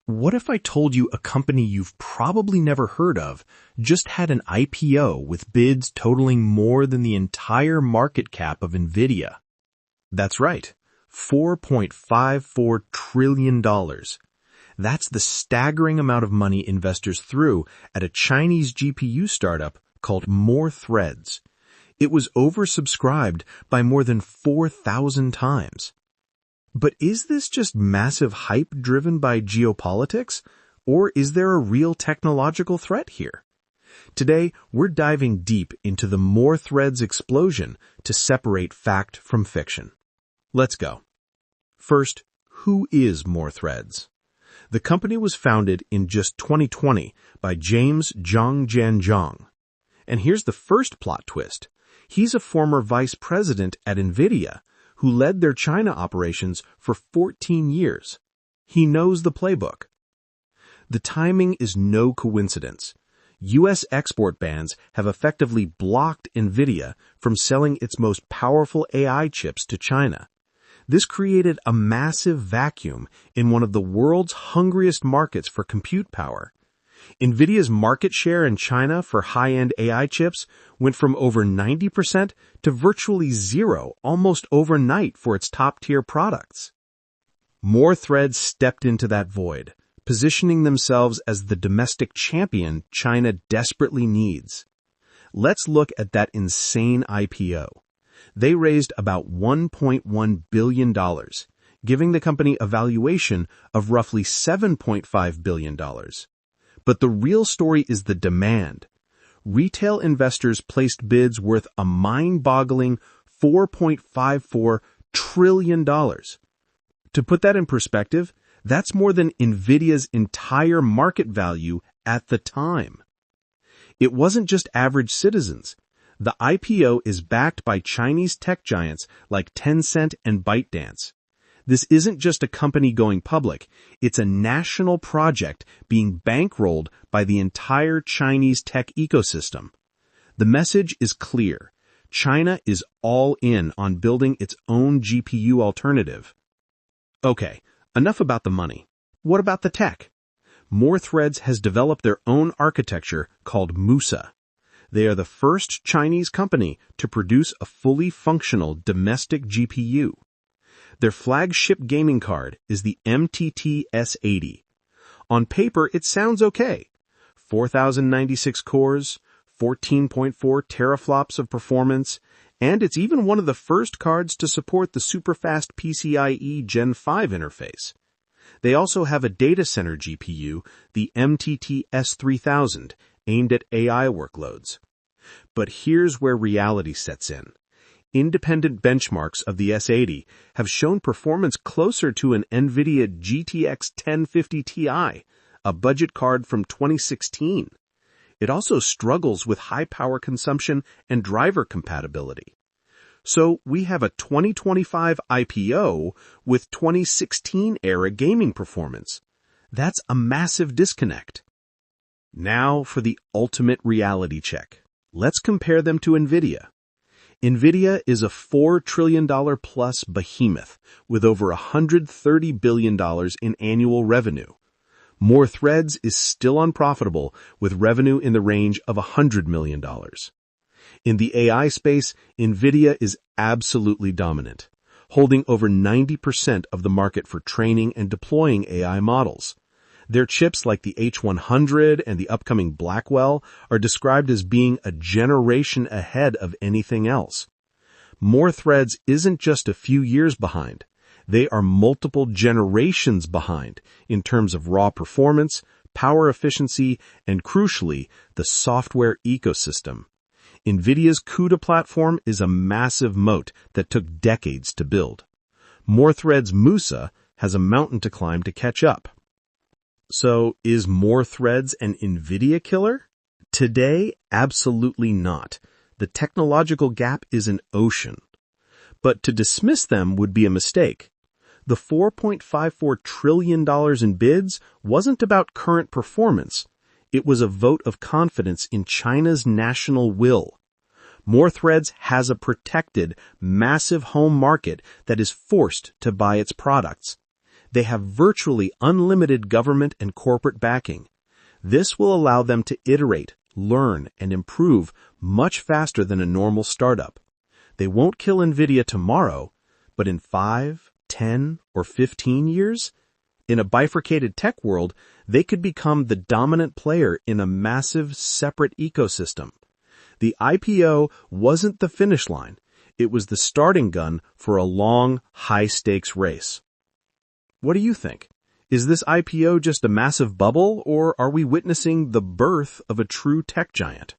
What if I told you a company you've probably never heard of just had an IPO with bids totaling more than the entire market cap of Nvidia? That's right, $4.54 trillion. That's the staggering amount of money investors threw at a Chinese GPU startup called More Threads. It was oversubscribed by more than 4,000 times. But is this just massive hype driven by geopolitics, or is there a real technological threat here? Today, we're diving deep into the More Threads explosion to separate fact from fiction. Let's go. First, who is More Threads? The company was founded in just 2020 by James Zhang. And here's the first plot twist. He's a former vice president at Nvidia who led their China operations for 14 years. He knows the playbook. The timing is no coincidence. U.S. export bans have effectively blocked Nvidia from selling its most powerful AI chips to China. This created a massive vacuum in one of the world's hungriest markets for compute power. Nvidia's market share in China for high-end AI chips went from over 90% to virtually zero almost overnight for its top-tier products. More Threads stepped into that void, positioning themselves as the domestic champion China desperately needs. Let's look at that insane IPO. They raised about $1.1 billion, giving the company a valuation of roughly $7.5 billion. But the real story is the demand. Retail investors placed bids worth a mind-boggling $4.54 trillion. To put that in perspective, that's more than Nvidia's entire market value at the time. It wasn't just average citizens. The IPO is backed by Chinese tech giants like Tencent and ByteDance. This isn't just a company going public, it's a national project being bankrolled by the entire Chinese tech ecosystem. The message is clear. China is all in on building its own GPU alternative. Okay, enough about the money. What about the tech? More Threads has developed their own architecture called Musa. They are the first Chinese company to produce a fully functional domestic GPU. Their flagship gaming card is the MTT S80. On paper, it sounds okay. 4,096 cores, 14.4 teraflops of performance, and it's even one of the first cards to support the superfast PCIe Gen 5 interface. They also have a data center GPU, the MTT S3000, aimed at AI workloads. But here's where reality sets in. Independent benchmarks of the S80 have shown performance closer to an Nvidia GTX 1050 Ti, a budget card from 2016. It also struggles with high power consumption and driver compatibility. So we have a 2025 IPO with 2016-era gaming performance. That's a massive disconnect. Now for the ultimate reality check. Let's compare them to Nvidia. Nvidia is a $4 trillion plus behemoth with over $130 billion in annual revenue. More Threads is still unprofitable with revenue in the range of $100 million. In the AI space, Nvidia is absolutely dominant, holding over 90% of the market for training and deploying AI models. Their chips like the H100 and the upcoming Blackwell are described as being a generation ahead of anything else. More Threads isn't just a few years behind. They are multiple generations behind in terms of raw performance, power efficiency, and crucially, the software ecosystem. Nvidia's CUDA platform is a massive moat that took decades to build. More Threads Musa has a mountain to climb to catch up. So, is More Threads an Nvidia killer? Today, absolutely not. The technological gap is an ocean. But to dismiss them would be a mistake. The $4.54 trillion in bids wasn't about current performance. It was a vote of confidence in China's national will. More Threads has a protected, massive home market that is forced to buy its products. They have virtually unlimited government and corporate backing. This will allow them to iterate, learn, and improve much faster than a normal startup. They won't kill Nvidia tomorrow, but in 5, 10, or 15 years, in a bifurcated tech world, they could become the dominant player in a massive, separate ecosystem. The IPO wasn't the finish line. It was the starting gun for a long, high-stakes race. What do you think? Is this IPO just a massive bubble, or are we witnessing the birth of a true tech giant?